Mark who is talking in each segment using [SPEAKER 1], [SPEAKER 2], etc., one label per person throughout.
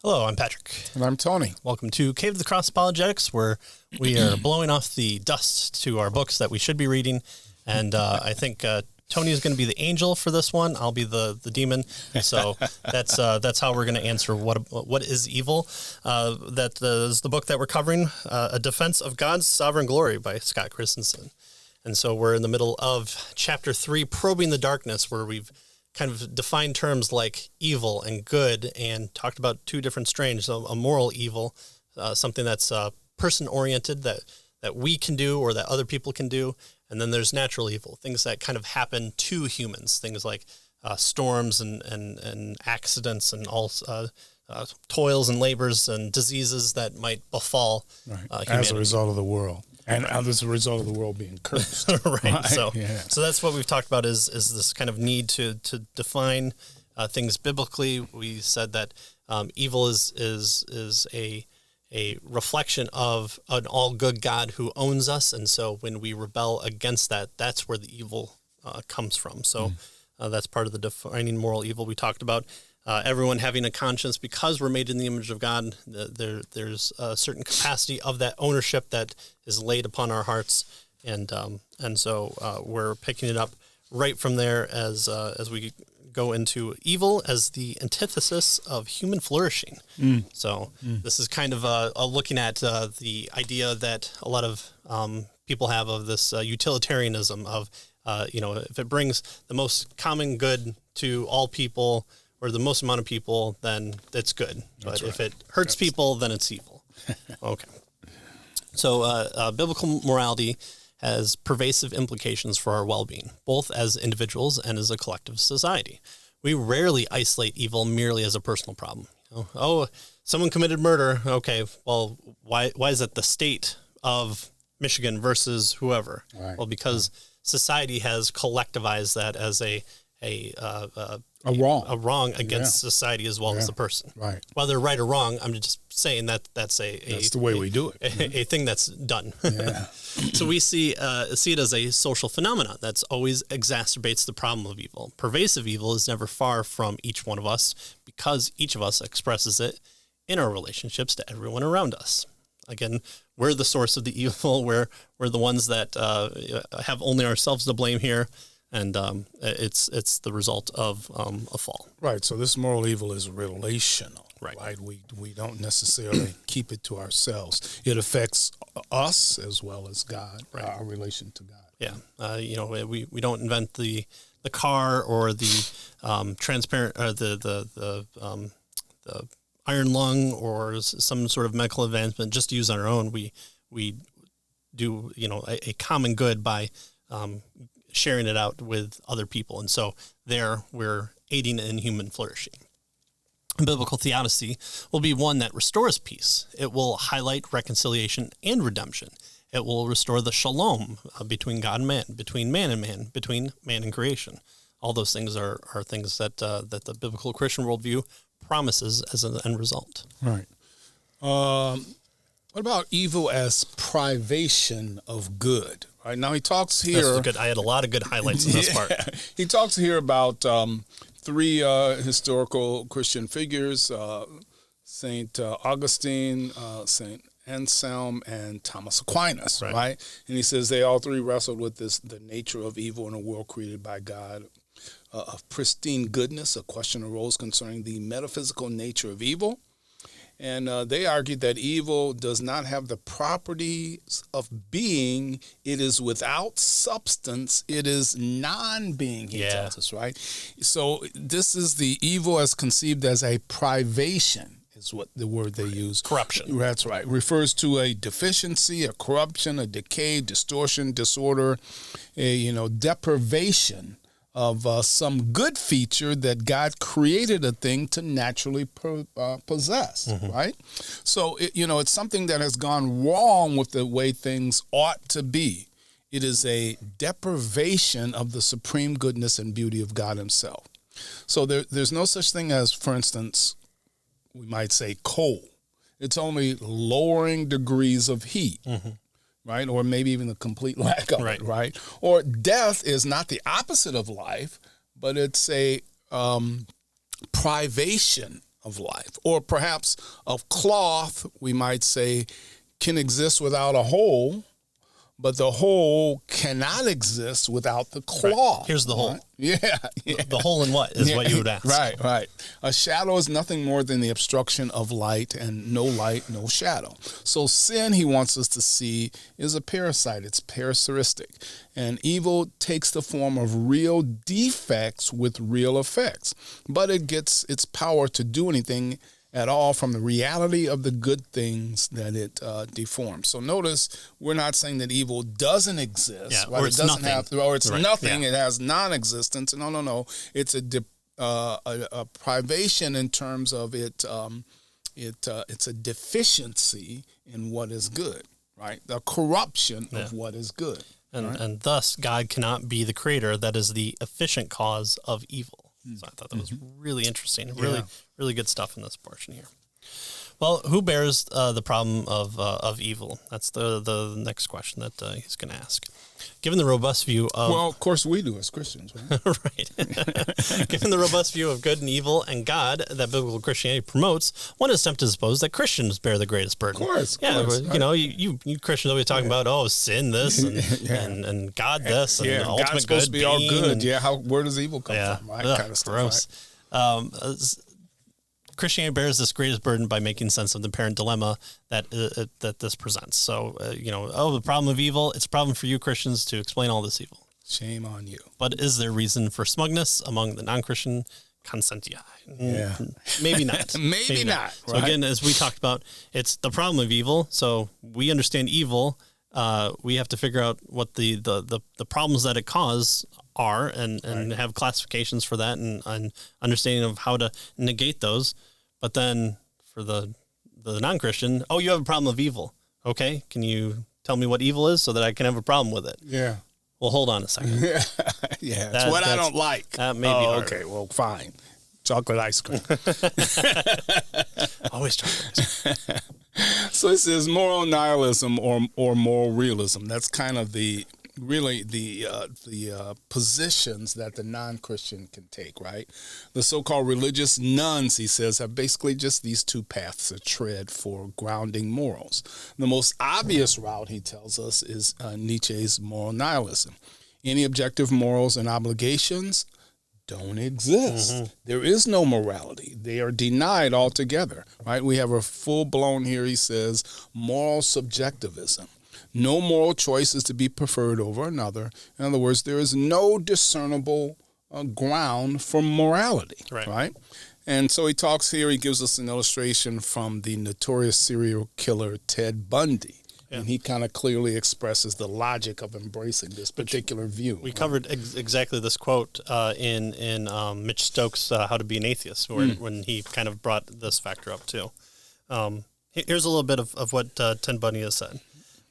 [SPEAKER 1] Hello, I'm Patrick.
[SPEAKER 2] And I'm Tony.
[SPEAKER 1] Welcome to Cave of the Cross Apologetics, where we are blowing off the dust to our books that we should be reading. And I think Tony is going to be the angel for this one. I'll be the demon. So that's how we're going to answer what is evil. That is the book that we're covering, A Defense of God's Sovereign Glory by Scott Christensen. And so we're in the middle of Chapter 3, Probing the Darkness, where we've kind of defined terms like evil and good and talked about two different strains. So a moral evil, something that's person-oriented that we can do or that other people can do. And then there's natural evil, things that kind of happen to humans, things like storms and accidents and all toils and labors and diseases that might befall humanity.
[SPEAKER 2] As a result of the world. And as a result of the world being cursed.
[SPEAKER 1] Right. So that's what we've talked about is this kind of need to define things biblically. We said that evil is a reflection of an all good God who owns us. And so when we rebel against that, that's where the evil comes from. So that's part of the defining moral evil we talked about. Everyone having a conscience because we're made in the image of God. There's a certain capacity of that ownership that is laid upon our hearts, and so we're picking it up right from there as we go into evil as the antithesis of human flourishing. So this is kind of looking at the idea that a lot of people have of this utilitarianism of if it brings the most common good to all people, or the most amount of people, then it's good. But if it hurts people, then it's evil. Okay. So biblical morality has pervasive implications for our well-being, both as individuals and as a collective society. We rarely isolate evil merely as a personal problem. Oh, someone committed murder. Okay, well, why is it the state of Michigan versus whoever? Right. Well, because society has collectivized that as a wrong against society as well as the person. Right. Whether right or wrong, I'm just saying that's that's
[SPEAKER 2] the way we do it.
[SPEAKER 1] A thing that's done.
[SPEAKER 2] Yeah.
[SPEAKER 1] So we see it as a social phenomenon that's always exacerbates the problem of evil. Pervasive evil is never far from each one of us because each of us expresses it in our relationships to everyone around us. Again, we're the source of the evil. We're the ones that have only ourselves to blame here. And it's the result of a fall.
[SPEAKER 2] Right. So this moral evil is relational. Right. We don't necessarily keep it to ourselves. It affects us as well as God. Right. Our relation to God.
[SPEAKER 1] Yeah. We don't invent the car or the transparent or the iron lung or some sort of medical advancement just to use on our own. We do a common good by sharing it out with other people. And so there we're aiding in human flourishing. Biblical theodicy will be one that restores peace. It will highlight reconciliation and redemption. It will restore the shalom between God and man, between man and man, between man and creation. All those things are things that the biblical Christian worldview promises as an end result.
[SPEAKER 2] Right. What about evil as privation of good? Right, now he talks here.
[SPEAKER 1] That's good. I had a lot of good highlights in this part.
[SPEAKER 2] He talks here about three historical Christian figures: Saint Augustine, Saint Anselm, and Thomas Aquinas. Right, and he says they all three wrestled with the nature of evil in a world created by God. Of pristine goodness, a question arose concerning the metaphysical nature of evil. And they argued that evil does not have the properties of being. It is without substance. It is non-being, he tells us, right? So this is the evil as conceived as a privation, is what the word they use.
[SPEAKER 1] Corruption.
[SPEAKER 2] That's right. Refers to a deficiency, a corruption, a decay, distortion, disorder, deprivation of some good feature that God created a thing to naturally possess, right? So, it's something that has gone wrong with the way things ought to be. It is a deprivation of the supreme goodness and beauty of God himself. So there's no such thing as, for instance, we might say coal. It's only lowering degrees of heat. Right? Or maybe even the complete lack of it, right? Or death is not the opposite of life, but it's a privation of life. Or perhaps a cloth, we might say, can exist without a hole, but the hole cannot exist without the cloth.
[SPEAKER 1] Right. Here's the hole.
[SPEAKER 2] Yeah.
[SPEAKER 1] The hole in what is what you would ask.
[SPEAKER 2] Right. A shadow is nothing more than the obstruction of light, and no light, no shadow. So sin, he wants us to see, is a parasite. It's parasitic. And evil takes the form of real defects with real effects. But it gets its power to do anything at all from the reality of the good things that it deforms. So notice, we're not saying that evil doesn't exist,
[SPEAKER 1] or it's nothing.
[SPEAKER 2] Nothing. It has non-existence. No. It's a privation in terms of it's a deficiency in what is good, right? The corruption of what is good.
[SPEAKER 1] And thus, God cannot be the creator that is the efficient cause of evil. So I thought that was really interesting. Really good stuff in this portion here. Well, who bears the problem of evil? That's the next question that he's going to ask. Given the robust view of...
[SPEAKER 2] Well, of course we do as Christians, right?
[SPEAKER 1] Right. Given the robust view of good and evil and God that biblical Christianity promotes, one is tempted to suppose that Christians bear the greatest burden.
[SPEAKER 2] Of course.
[SPEAKER 1] You know, you Christians always talking about, sin this and God this and the ultimate
[SPEAKER 2] God's supposed to be all good.
[SPEAKER 1] And,
[SPEAKER 2] where does evil come from? Right? Kind of stuff.
[SPEAKER 1] Gross. Right? Christianity bears this greatest burden by making sense of the apparent dilemma that this presents. So, the problem of evil, it's a problem for you Christians to explain all this evil.
[SPEAKER 2] Shame on you.
[SPEAKER 1] But is there reason for smugness among the non-Christian consentia?
[SPEAKER 2] Yeah.
[SPEAKER 1] Maybe not.
[SPEAKER 2] Maybe not.
[SPEAKER 1] Right? So again, as we talked about, it's the problem of evil. So we understand evil. We have to figure out what the problems that it causes are and have classifications for that and understanding of how to negate those. But then for the non-Christian, you have a problem of evil. Okay, can you tell me what evil is so that I can have a problem with it?
[SPEAKER 2] Yeah.
[SPEAKER 1] Well, hold on a second.
[SPEAKER 2] That's what I don't like.
[SPEAKER 1] That may be hard.
[SPEAKER 2] Okay, well, fine. Chocolate ice cream.
[SPEAKER 1] Always chocolate ice cream.
[SPEAKER 2] So it says moral nihilism or moral realism. That's kind of the positions that the non-Christian can take, right? The so-called religious nuns, he says, have basically just these two paths to tread for grounding morals. The most obvious route, he tells us, is Nietzsche's moral nihilism. Any objective morals and obligations don't exist. Mm-hmm. There is no morality. They are denied altogether, right? We have a full-blown here, he says, moral subjectivism. No moral choice is to be preferred over another. In other words, there is no discernible ground for morality, right? And so he talks here, he gives us an illustration from the notorious serial killer Ted Bundy. Yeah. And he kind of clearly expresses the logic of embracing this particular view.
[SPEAKER 1] We covered exactly this quote in Mitch Stokes' How to Be an Atheist, when he kind of brought this factor up too. Here's a little bit of what Ted Bundy has said.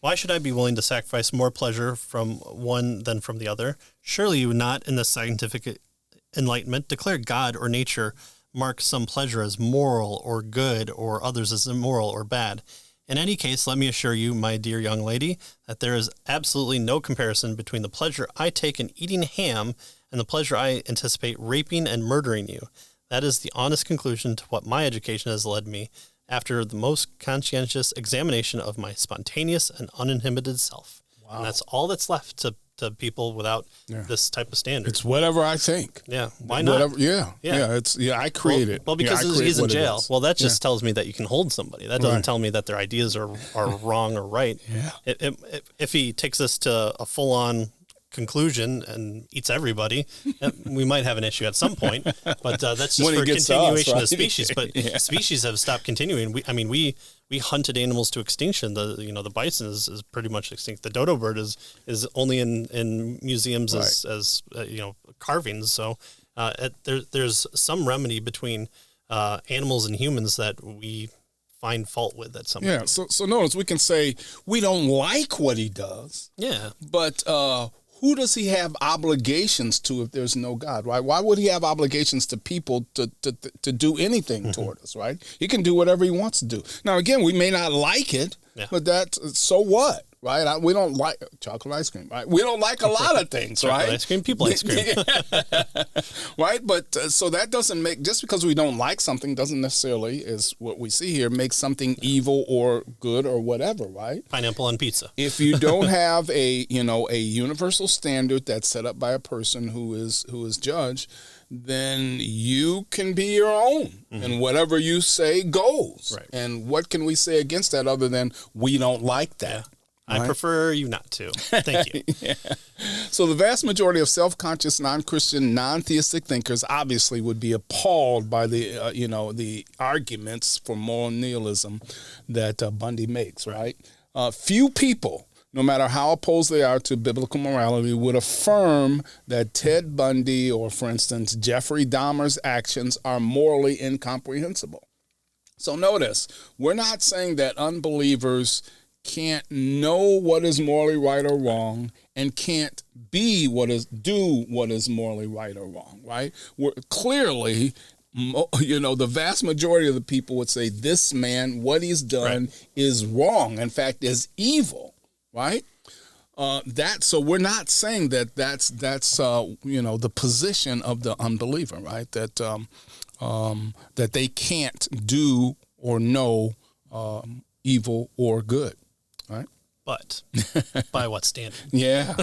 [SPEAKER 1] Why should I be willing to sacrifice more pleasure from one than from the other? Surely you would not, in the scientific enlightenment, declare God or nature marks some pleasure as moral or good or others as immoral or bad. In any case, let me assure you, my dear young lady, that there is absolutely no comparison between the pleasure I take in eating ham and the pleasure I anticipate raping and murdering you. That is the honest conclusion to what my education has led me after the most conscientious examination of my spontaneous and uninhibited self. Wow. And that's all that's left to people without this type of standard.
[SPEAKER 2] It's whatever I think.
[SPEAKER 1] Yeah. Why not?
[SPEAKER 2] I create it.
[SPEAKER 1] Well, because he's in jail. Well, that just tells me that you can hold somebody. That doesn't tell me that their ideas are wrong or right. Yeah. If he takes this to a full-on conclusion and eats everybody, we might have an issue at some point, but that's just for continuation of species. But species have stopped continuing. We hunted animals to extinction. The bison is pretty much extinct. The dodo bird is only in museums as carvings. So there's some remedy between animals and humans that we find fault with at some point.
[SPEAKER 2] Yeah. So notice we can say we don't like what he does.
[SPEAKER 1] Yeah.
[SPEAKER 2] But who does he have obligations to if there's no God, right? Why would he have obligations to people to do anything toward us, right? He can do whatever he wants to do. Now, again, we may not like it, but so what, right? We don't like chocolate ice cream, right? We don't like a lot of things, right?
[SPEAKER 1] Ice cream, people ice cream.
[SPEAKER 2] Right? But so that doesn't make, just because we don't like something doesn't necessarily, is what we see here, make something evil or good or whatever, right?
[SPEAKER 1] Pineapple on pizza.
[SPEAKER 2] If you don't have a universal standard that's set up by a person who is judged, then you can be your own, and whatever you say goes.
[SPEAKER 1] Right.
[SPEAKER 2] And what can we say against that other than we don't like that?
[SPEAKER 1] Yeah. I prefer you not to. Thank you.
[SPEAKER 2] Yeah. So the vast majority of self-conscious, non-Christian, non-theistic thinkers obviously would be appalled by the the arguments for moral nihilism that Bundy makes. Right? Few people, no matter how opposed they are to biblical morality, would affirm that Ted Bundy or, for instance, Jeffrey Dahmer's actions are morally incomprehensible. So notice, we're not saying that unbelievers can't know what is morally right or wrong and can't do what is morally right or wrong, right? We're clearly, the vast majority of the people would say this man, what he's done is wrong. In fact, is evil, right? So we're not saying that's the position of the unbeliever, right? That they can't do or know evil or good. Right.
[SPEAKER 1] But by what standard?
[SPEAKER 2] Yeah.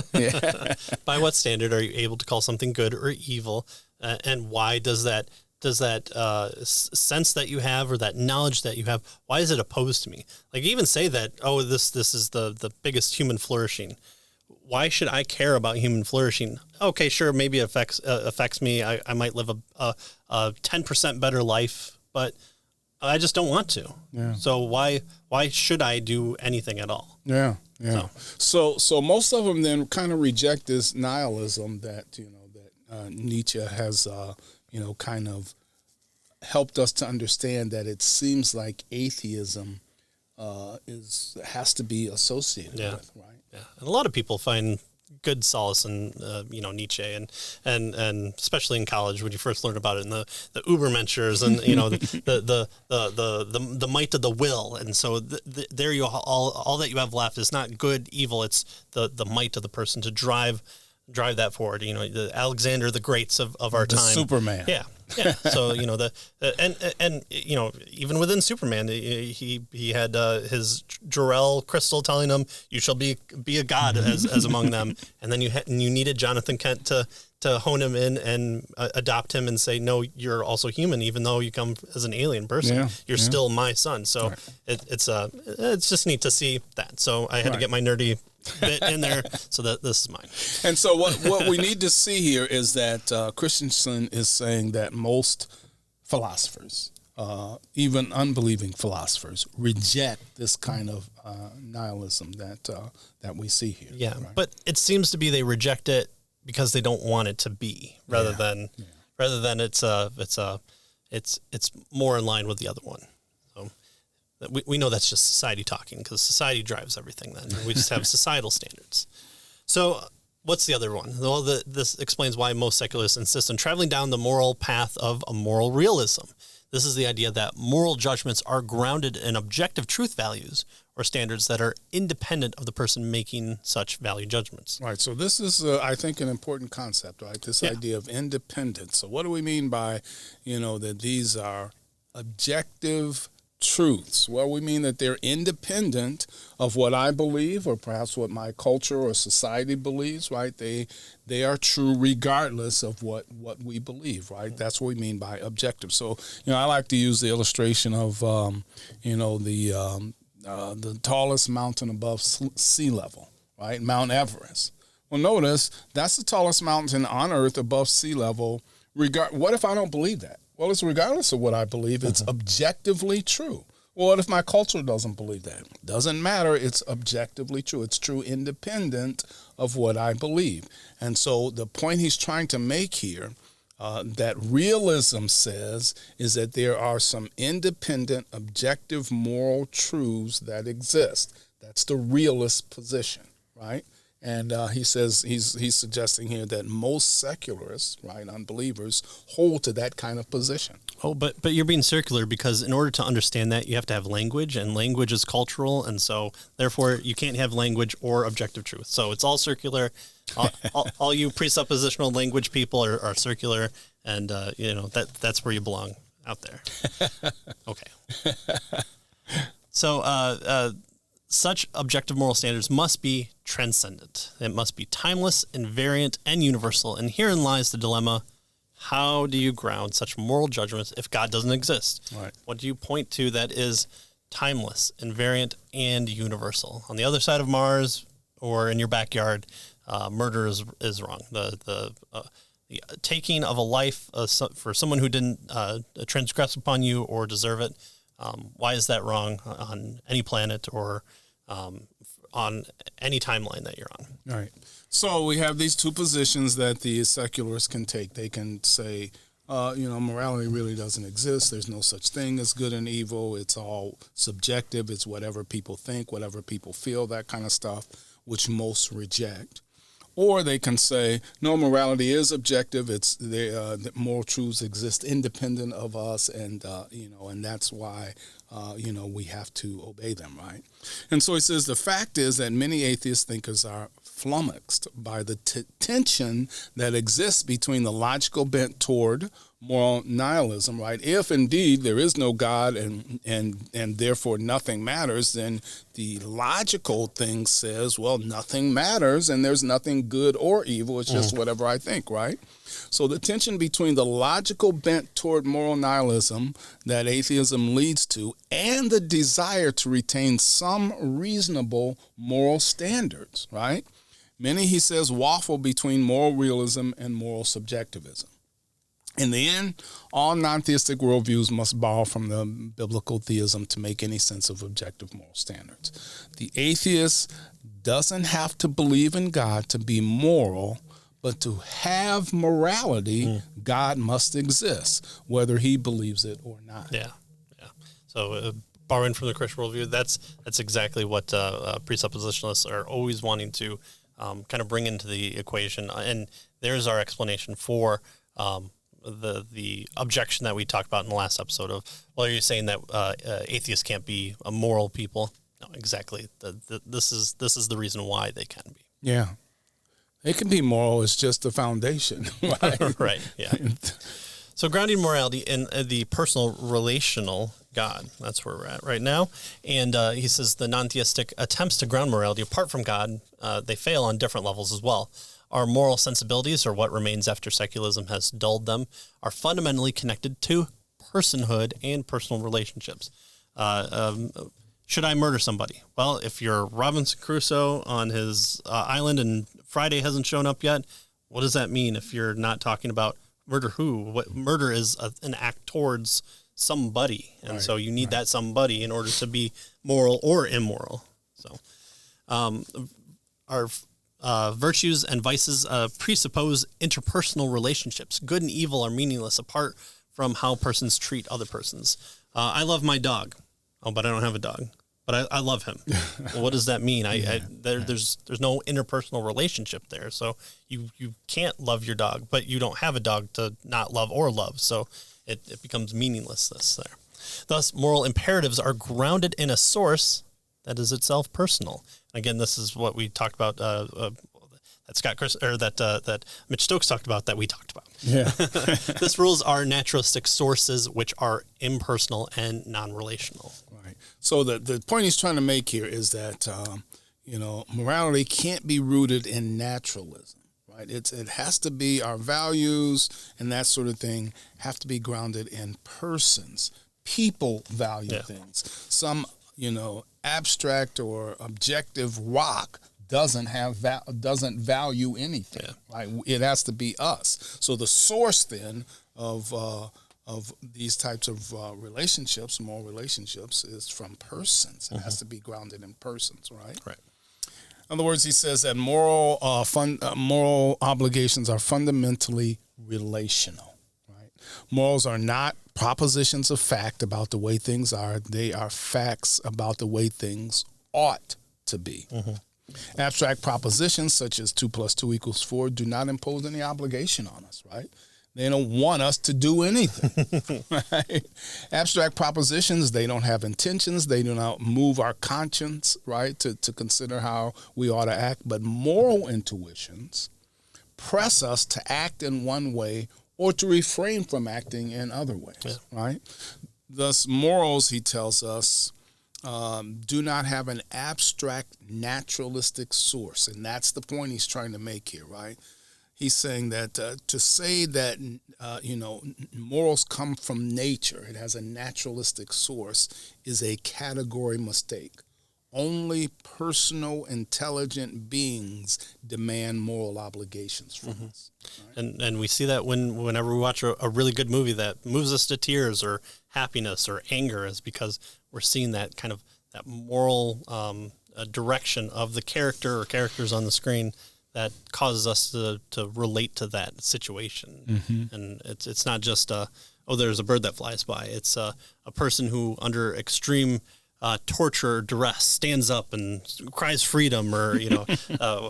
[SPEAKER 1] By what standard are you able to call something good or evil? And why does that sense that you have or that knowledge that you have, why is it opposed to me? Like, even say that, this is the biggest human flourishing. Why should I care about human flourishing? Okay, sure, maybe it affects me. I might live a 10% better life, but I just don't want to. Yeah. So why should I do anything at all?
[SPEAKER 2] Yeah. Yeah. So most of them then kind of reject this nihilism that Nietzsche has kind of helped us to understand, that it seems like atheism has to be associated with, right?
[SPEAKER 1] Yeah. And a lot of people find good solace in Nietzsche and especially in college when you first learn about it, and the Übermenschers and the might of the will, and so there you all that you have left is not good, evil, it's the might of the person to drive that forward. The Alexander the Greats of our time,
[SPEAKER 2] Superman.
[SPEAKER 1] Yeah. So and even within Superman, he had his Jor-El crystal telling him, "You shall be a god as among them." And then you needed Jonathan Kent to hone him in and adopt him and say, "No, you're also human, even though you come as an alien person. Yeah, you're still my son." So it's just neat to see that. So I had to get my nerdy bit in there, so that this is mine.
[SPEAKER 2] And so what we need to see here is that Christensen is saying that most philosophers, even unbelieving philosophers, reject this kind of nihilism that we see here.
[SPEAKER 1] Yeah,
[SPEAKER 2] right?
[SPEAKER 1] But it seems to be they reject it because they don't want it to be, rather than it's more in line with the other one. We know that's just society talking, because society drives everything then. We just have societal standards. So what's the other one? Well, this explains why most secularists insist on traveling down the moral path of a moral realism. This is the idea that moral judgments are grounded in objective truth values or standards that are independent of the person making such value judgments.
[SPEAKER 2] Right. So this is, I think, an important concept, right? This idea of independence. So what do we mean by, that these are objective truths? Well, we mean that they're independent of what I believe, or perhaps what my culture or society believes, right? They are true regardless of what we believe, right? That's what we mean by objective. So, I like to use the illustration of, the tallest mountain above sea level, right? Mount Everest. Well, notice that's the tallest mountain on Earth above sea level. What if I don't believe that? Well, it's regardless of what I believe, it's objectively true. Well, what if my culture doesn't believe that? Doesn't matter. It's objectively true. It's true independent of what I believe. And so the point he's trying to make here, that realism says, is that there are some independent, objective moral truths that exist. That's the realist position, right? And he says he's suggesting here that most secularists, right, unbelievers, hold to that kind of position.
[SPEAKER 1] Oh, but you're being circular, because in order to understand that, you have to have language, and language is cultural, and so therefore you can't have language or objective truth. So it's all circular. All you presuppositional language people are circular, and that's where you belong, out there. Okay. So such objective moral standards must be transcendent. It must be timeless, invariant, and universal. And herein lies the dilemma. How do you ground such moral judgments if God doesn't exist?
[SPEAKER 2] Right.
[SPEAKER 1] What do you point to that is timeless, invariant, and universal? On the other side of Mars or in your backyard, murder is wrong. The taking of a life for someone who didn't transgress upon you or deserve it, why is that wrong on any planet or on any timeline that you're on?
[SPEAKER 2] All right. So we have these two positions that the secularists can take. They can say, morality really doesn't exist. There's no such thing as good and evil. It's all subjective. It's whatever people think, whatever people feel, that kind of stuff, which most reject. Or they can say, no, morality is objective. It's the moral truths exist independent of us, and and that's why we have to obey them, right? And so he says the fact is that many atheist thinkers are flummoxed by the tension that exists between the logical bent toward moral nihilism, right? If indeed there is no God and therefore nothing matters, then the logical thing says, well, nothing matters and there's nothing good or evil. It's just whatever I think, right? So the tension between the logical bent toward moral nihilism that atheism leads to and the desire to retain some reasonable moral standards, right? Many, he says, waffle between moral realism and moral subjectivism. In the end, all non-theistic worldviews must borrow from the biblical theism to make any sense of objective moral standards. The atheist doesn't have to believe in God to be moral, but to have morality, God must exist, whether he believes it or not.
[SPEAKER 1] Yeah. So borrowing from the Christian worldview, that's exactly what presuppositionalists are always wanting to kind of bring into the equation. And there's our explanation for the objection that we talked about in the last episode of, well, are you saying that atheists can't be a moral people? No, exactly. This is the reason why they can be.
[SPEAKER 2] Yeah. It can be moral. It's just the foundation. Right.
[SPEAKER 1] Right. Yeah. So grounding morality in the personal relational God, that's where we're at right now. And he says the non-theistic attempts to ground morality apart from God, they fail on different levels as well. Our moral sensibilities, or what remains after secularism has dulled them, are fundamentally connected to personhood and personal relationships. Should I murder somebody? Well, if you're Robinson Crusoe on his island and Friday hasn't shown up yet, what does that mean if you're not talking about murder who? What murder is an act towards somebody, and so you need that somebody in order to be moral or immoral. So our virtues and vices presuppose interpersonal relationships. Good and evil are meaningless apart from how persons treat other persons. I love my dog. Oh, but I don't have a dog. But I love him. Well, what does that mean? There's no interpersonal relationship there. So you can't love your dog, but you don't have a dog to not love or love. So it becomes meaninglessness there. Thus, moral imperatives are grounded in a source that is itself personal. Again, this is what we talked about. That Mitch Stokes talked about, that we talked about.
[SPEAKER 2] Yeah.
[SPEAKER 1] This rules are naturalistic sources, which are impersonal and non-relational.
[SPEAKER 2] Right. So the point he's trying to make here is that morality can't be rooted in naturalism. Right. It has to be, our values and that sort of thing have to be grounded in persons. People value things. Some abstract or objective rock doesn't value anything. Yeah. Right? It has to be us. So the source then of these types of relationships, moral relationships, is from persons. It has to be grounded in persons. Right.
[SPEAKER 1] Right.
[SPEAKER 2] In other words, he says that moral obligations are fundamentally relational. Right. Morals are not propositions of fact about the way things are. They are facts about the way things ought to be. Mm-hmm. Abstract propositions such as 2 + 2 = 4 do not impose any obligation on us, right? They don't want us to do anything, right? Abstract propositions, they don't have intentions. They do not move our conscience, right, to consider how we ought to act. But moral intuitions press us to act in one way or to refrain from acting in other ways, right? Thus, morals, he tells us, do not have an abstract naturalistic source. And that's the point he's trying to make here, right? He's saying that to say that, morals come from nature, it has a naturalistic source, is a category mistake. Only personal, intelligent beings demand moral obligations from us. Right?
[SPEAKER 1] And we see that whenever we watch a really good movie that moves us to tears or happiness or anger, is because we're seeing that kind of that moral direction of the character or characters on the screen that causes us to relate to that situation. And it's not just, there's a bird that flies by. It's a person who, under extreme torture or duress, stands up and cries freedom, or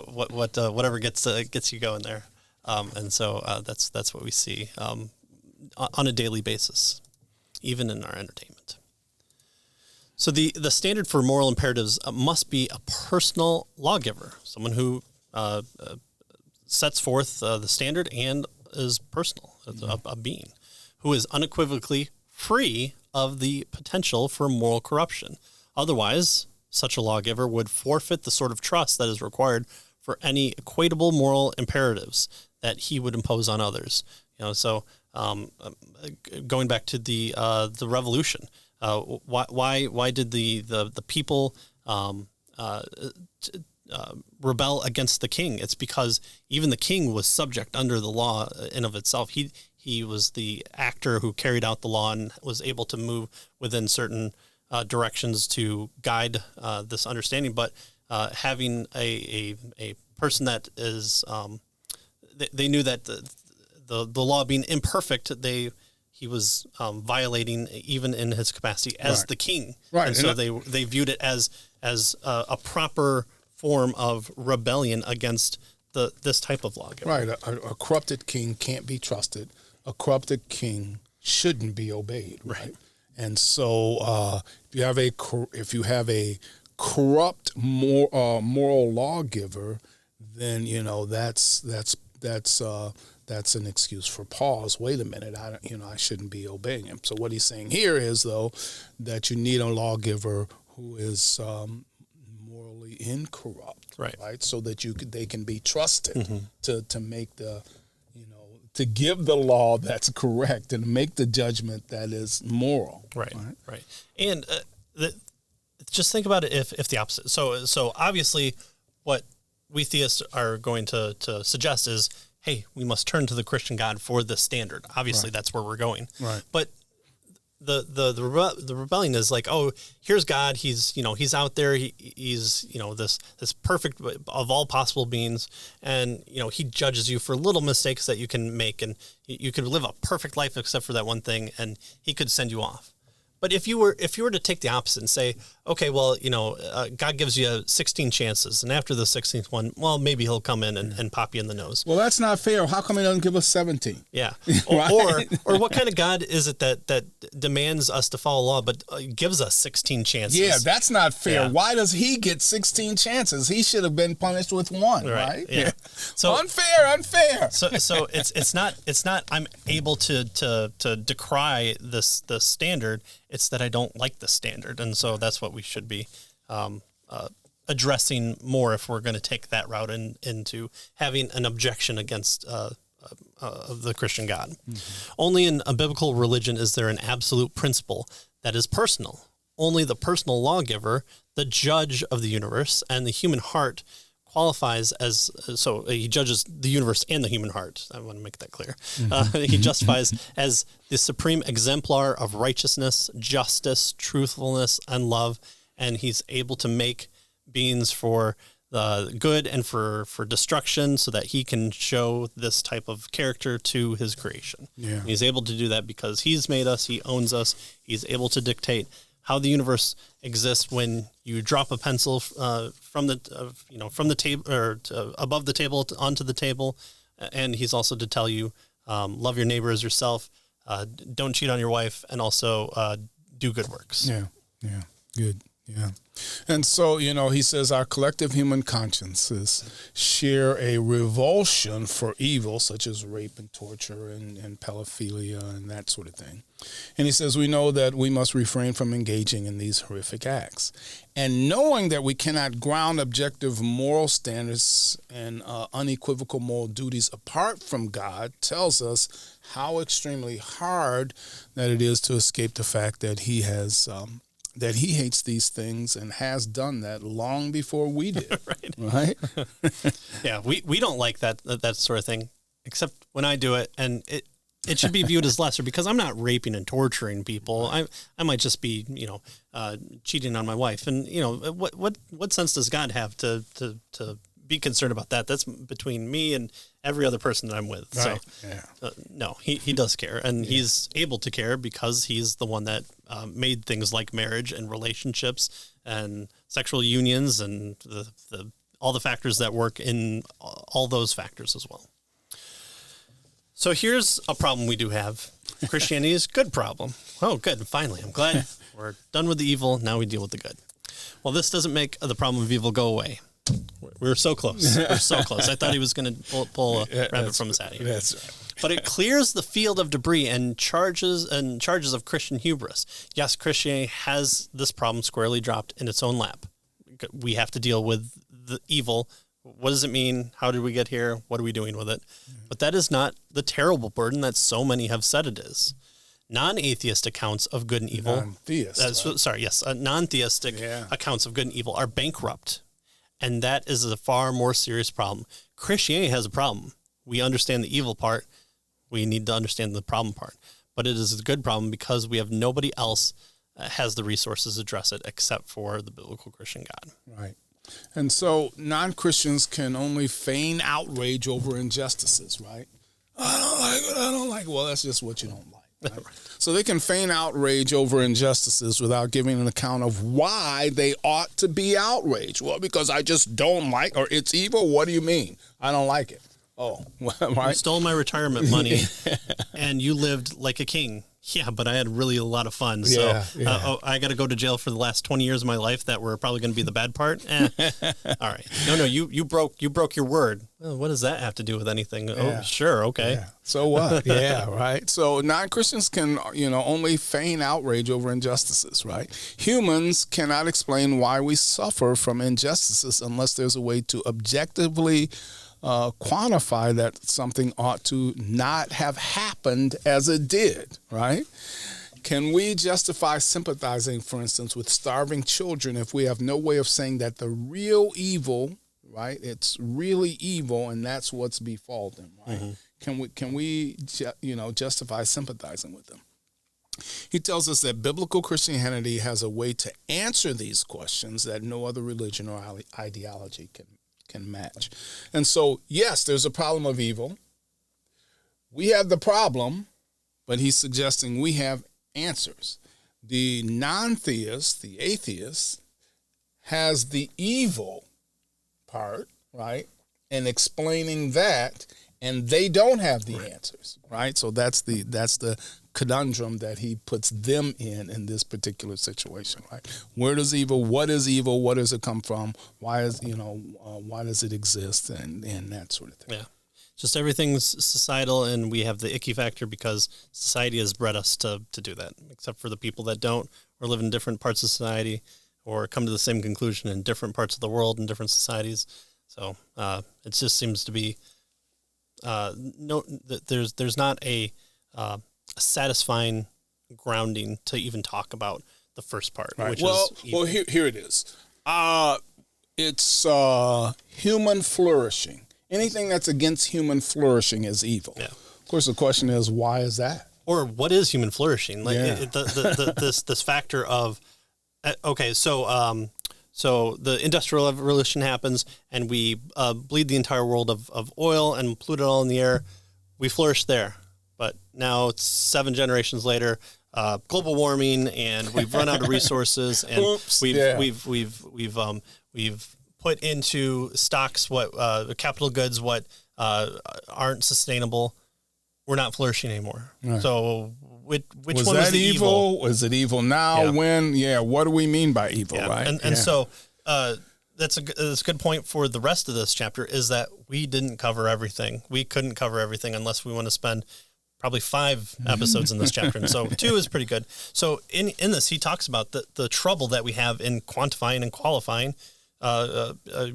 [SPEAKER 1] whatever gets you going there. And so that's what we see on a daily basis, even in our entertainment. So the standard for moral imperatives must be a personal lawgiver, someone who sets forth the standard and is personal, a being who is unequivocally free of the potential for moral corruption. Otherwise, such a lawgiver would forfeit the sort of trust that is required for any equatable moral imperatives that he would impose on others. So going back to the revolution, why did the people rebel against the king? It's because even the king was subject under the law in of itself. He was the actor who carried out the law and was able to move within certain directions to guide this understanding. But having a person that is, they knew that the law being imperfect, he was violating even in his capacity as the king. Right. And so they viewed it as a proper form of rebellion against this type of law.
[SPEAKER 2] Right. A corrupted king can't be trusted. A corrupted king shouldn't be obeyed. Right. And so if you have a corrupt moral lawgiver, then that's an excuse for pause. Wait a minute, I shouldn't be obeying him. So what he's saying here is, though, that you need a lawgiver who is morally incorrupt, right? So that they can be trusted to make to give the law that's correct and make the judgment that is moral.
[SPEAKER 1] Right. And just think about it if the opposite. So obviously, what we theists are going to suggest is, hey, we must turn to the Christian God for this standard. Obviously, that's where we're going. Right. But the rebellion is like, oh, here's God. He's out there. He's this perfect of all possible beings, and he judges you for little mistakes that you can make, and you could live a perfect life except for that one thing, and he could send you off. But if you were to take the opposite and say, okay, well, God gives you 16 chances, and after the 16th one, well, maybe he'll come in and pop you in the nose.
[SPEAKER 2] Well, that's not fair. How come he doesn't give us 17?
[SPEAKER 1] Yeah. Or what kind of God is it that demands us to follow law but gives us 16 chances?
[SPEAKER 2] Yeah, that's not fair. Yeah. Why does he get 16 chances? He should have been punished with one, right? Yeah. So unfair.
[SPEAKER 1] So it's not I'm able to decry this standard. It's that I don't like the standard, and so that's what we should be addressing more if we're going to take that route into having an objection against the Christian God. Mm-hmm. Only in a biblical religion is there an absolute principle that is personal. Only the personal lawgiver, the judge of the universe, and the human heart qualifies as, so he judges the universe and the human heart. I want to make that clear. He justifies as the supreme exemplar of righteousness, justice, truthfulness, and love, and he's able to make beings for the good and for destruction so that he can show this type of character to his creation. Yeah. He's able to do that because he's made us, he owns us, he's able to dictate how the universe exists when you drop a pencil from the table or above the table onto the table, and he's also to tell you love your neighbor as yourself, don't cheat on your wife, and also do good works.
[SPEAKER 2] Yeah, good. Yeah. And so, he says our collective human consciences share a revulsion for evil, such as rape and torture and pedophilia and that sort of thing. And he says we know that we must refrain from engaging in these horrific acts. And knowing that we cannot ground objective moral standards and unequivocal moral duties apart from God tells us how extremely hard that it is to escape the fact that he has that he hates these things and has done that long before we did. Right?
[SPEAKER 1] Yeah, we don't like that sort of thing, except when I do it, and it should be viewed as lesser because I'm not raping and torturing people. I might just be, cheating on my wife. And, what sense does God have to be concerned about that? That's between me and every other person that I'm with. Right. So, no, he does care, and he's able to care because he's the one that made things like marriage and relationships and sexual unions and all the factors that work in all those factors as well. So here's a problem we do have. Christianity is a good problem. Oh, good. Finally, I'm glad we're done with the evil. Now we deal with the good. Well, this doesn't make the problem of evil go away. We're so close. We're so close. I thought he was going to pull a rabbit from his hat here.
[SPEAKER 2] That's right.
[SPEAKER 1] But it clears the field of debris and charges of Christian hubris. Yes, Christianity has this problem squarely dropped in its own lap. We have to deal with the evil. What does it mean? How did we get here? What are we doing with it? But that is not the terrible burden that so many have said it is. Non-atheist accounts of good and evil. Non-theistic accounts of good and evil are bankrupt. And that is a far more serious problem. Christianity has a problem. We understand the evil part. We need to understand the problem part. But it is a good problem because we have nobody else has the resources to address it except for the biblical Christian God.
[SPEAKER 2] Right. And so non-Christians can only feign outrage over injustices, right? I don't like it. Well, that's just what you don't like. Right? So they can feign outrage over injustices without giving an account of why they ought to be outraged. Well, because I just don't like, or it's evil. What do you mean? I don't like it. Oh, right.
[SPEAKER 1] You stole my retirement money and you lived like a king. Yeah, but I had really a lot of fun. So I got to go to jail for the last 20 years of my life that were probably going to be the bad part. All right. No, you broke your word. Well, what does that have to do with anything? Yeah. Oh, sure. Okay.
[SPEAKER 2] Yeah. So what? Yeah, right. So non-Christians can, only feign outrage over injustices, right? Humans cannot explain why we suffer from injustices unless there's a way to objectively quantify that something ought to not have happened as it did, right? Can we justify sympathizing, for instance, with starving children if we have no way of saying that the real evil, right, it's really evil and that's what's befall them, right? Mm-hmm. Can we justify sympathizing with them? He tells us that biblical Christianity has a way to answer these questions that no other religion or ideology can match. And so, yes, there's a problem of evil. We have the problem, but he's suggesting we have answers. The non-theist, the atheist, has the evil part, right? And explaining that, and they don't have the answers, right? So that's the conundrum that he puts them in this particular situation, right? Where does evil? What is evil? What does it come from? Why does it exist? And that sort of thing.
[SPEAKER 1] Yeah, just everything's societal, and we have the icky factor because society has bred us to do that. Except for the people that don't, or live in different parts of society, or come to the same conclusion in different parts of the world in different societies. So it just seems to be there's not a satisfying grounding to even talk about the first part, right. Which is evil. Well,
[SPEAKER 2] here it is. It's human flourishing. Anything that's against human flourishing is evil. Yeah. Of course, the question is, why is that?
[SPEAKER 1] Or what is human flourishing? Like this factor of so the Industrial Revolution happens, and we bleed the entire world of oil and pollute it all in the air. We flourish there. But now it's 7 generations later, global warming, and we've run out of resources, and we've put into stocks what capital goods what aren't sustainable. We're not flourishing anymore. Right. So which
[SPEAKER 2] was
[SPEAKER 1] one was the evil?
[SPEAKER 2] Was it evil now? Yeah. When? Yeah. What do we mean by evil?
[SPEAKER 1] Yeah.
[SPEAKER 2] Right.
[SPEAKER 1] And so that's a good point for the rest of this chapter, is that we didn't cover everything. We couldn't cover everything unless we want to spend probably 5 episodes in this chapter. And so 2 is pretty good. So in this, he talks about the trouble that we have in quantifying and qualifying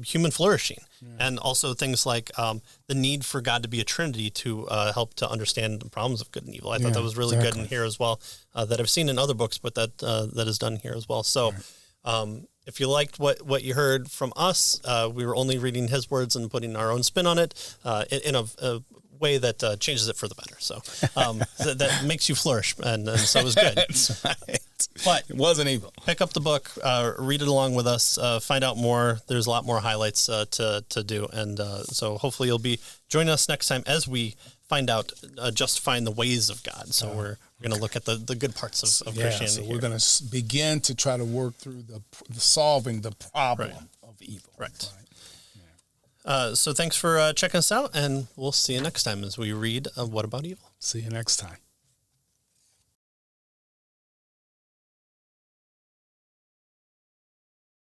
[SPEAKER 1] human flourishing, and also things like the need for God to be a Trinity to help to understand the problems of good and evil. I thought that was really good in here as well, that I've seen in other books, but that is done here as well. So if you liked what you heard from us, we were only reading his words and putting our own spin on it in a way that changes it for the better. So that makes you flourish, and so it was good.
[SPEAKER 2] That's right.
[SPEAKER 1] But
[SPEAKER 2] it wasn't evil.
[SPEAKER 1] Pick up the book, read it along with us, find out more. There's a lot more highlights to do, and so hopefully you'll be joining us next time as we find out justifying the ways of God. So we're going to look at the good parts of Christianity.
[SPEAKER 2] So we're going to begin to try to work through the solving the problem of evil.
[SPEAKER 1] Right. So thanks for checking us out, and we'll see you next time as we read What About Evil?
[SPEAKER 2] See you next time.